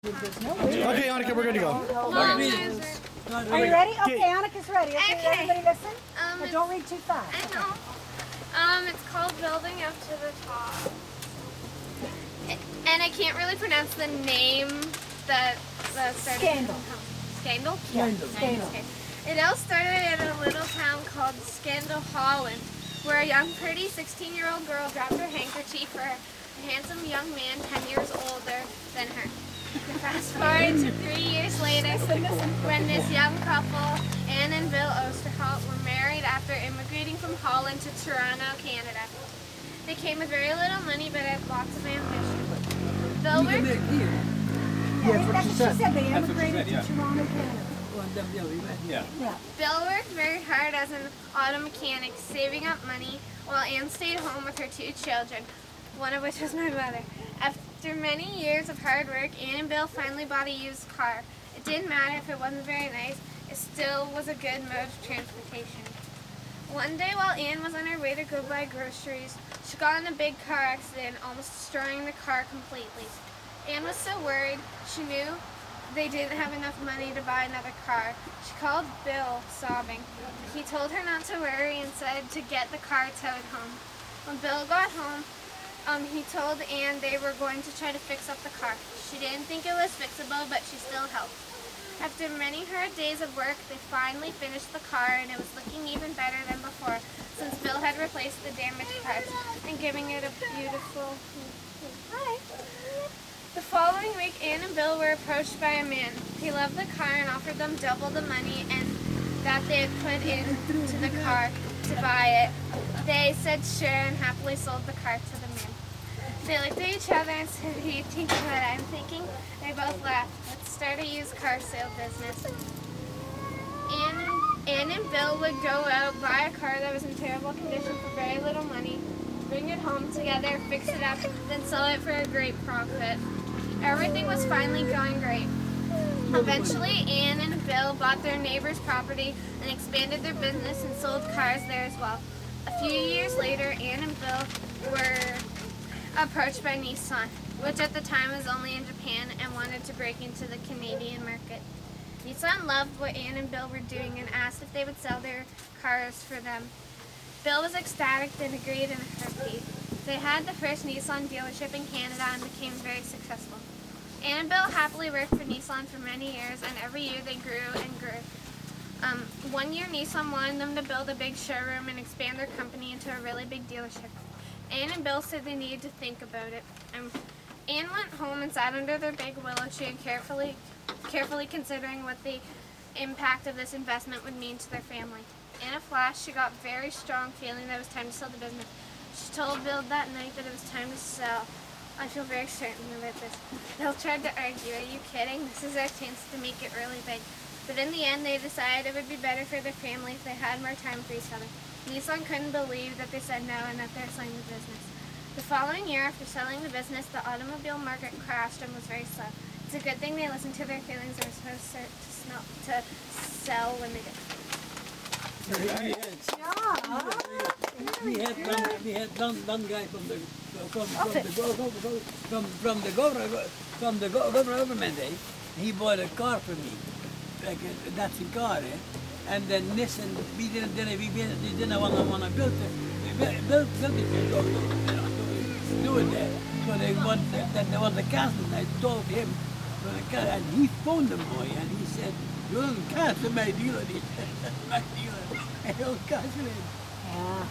Okay, Annika, we're good to go. Are you ready? Okay, Annika's ready. Okay, everybody listen. But don't read too fast. I know. It's called Building Up to the Top. And I can't really pronounce the name that started. Scandal. Scandal? Yeah, Scandal. It all started in a little town called Scandal, Holland, where a young, pretty 16-year-old girl dropped her handkerchief for a handsome young man 10 years older than her. Fast forward to 3 years later, when this young couple, Anne and Bill Osterholt, were married after immigrating from Holland to Toronto, Canada. They came with very little money, but had lots of ambition. Bill worked. Yeah, that's what she said. They immigrated to Toronto, Canada. Bill worked very hard as an auto mechanic, saving up money, while Anne stayed home with her 2 children, one of which was my mother. After many years of hard work, Anne and Bill finally bought a used car. It didn't matter if it wasn't very nice, it still was a good mode of transportation. One day while Anne was on her way to go buy groceries, she got in a big car accident, almost destroying the car completely. Anne was so worried, she knew they didn't have enough money to buy another car. She called Bill, sobbing. He told her not to worry and said to get the car towed home. When Bill got home, he told Anne they were going to try to fix up the car. She didn't think it was fixable, but she still helped. After many hard days of work, they finally finished the car, and it was looking even better than before, since Bill had replaced the damaged parts and giving it a beautiful... Hi! The following week, Anne and Bill were approached by a man. He loved the car and offered them double the money and that they had put into the car to buy it. They said sure and happily sold the car to the man. They looked at each other and said, "Are you thinking what I'm thinking?" They both laughed. Let's start a used car sale business. Anne and Bill would go out, buy a car that was in terrible condition for very little money, bring it home together, fix it up, then sell it for a great profit. Everything was finally going great. Eventually, Anne and Bill bought their neighbor's property and expanded their business and sold cars there as well. A few years later, Anne and Bill were approached by Nissan, which at the time was only in Japan and wanted to break into the Canadian market. Nissan loved what Anne and Bill were doing and asked if they would sell their cars for them. Bill was ecstatic and agreed in a heartbeat. They had the first Nissan dealership in Canada and became very successful. Anne and Bill happily worked for Nissan for many years, and every year they grew and grew. One year Nissan wanted them to build a big showroom and expand their company into a really big dealership. Anne and Bill said they needed to think about it. Anne went home and sat under their big willow tree, carefully considering what the impact of this investment would mean to their family. In a flash, she got a very strong feeling that it was time to sell the business. She told Bill that night that it was time to sell. I feel very certain about this. Bill tried to argue, "Are you kidding? This is our chance to make it really big." But in the end, they decided it would be better for their family if they had more time for each other. Nissan couldn't believe that they said no and that they were selling the business. The following year, after selling the business, the automobile market crashed and was very slow. It's a good thing they listened to their feelings and were supposed to sell when they did. We had one guy from the government. He bought a car for me, like a Nazi car, and then Nissan. We didn't want to build it. Build it to do it there. So they want to cancel. I told him, and he phoned the boy and he said, "You don't cancel my deal." He said, "My deal." I don't cancel it. Yeah.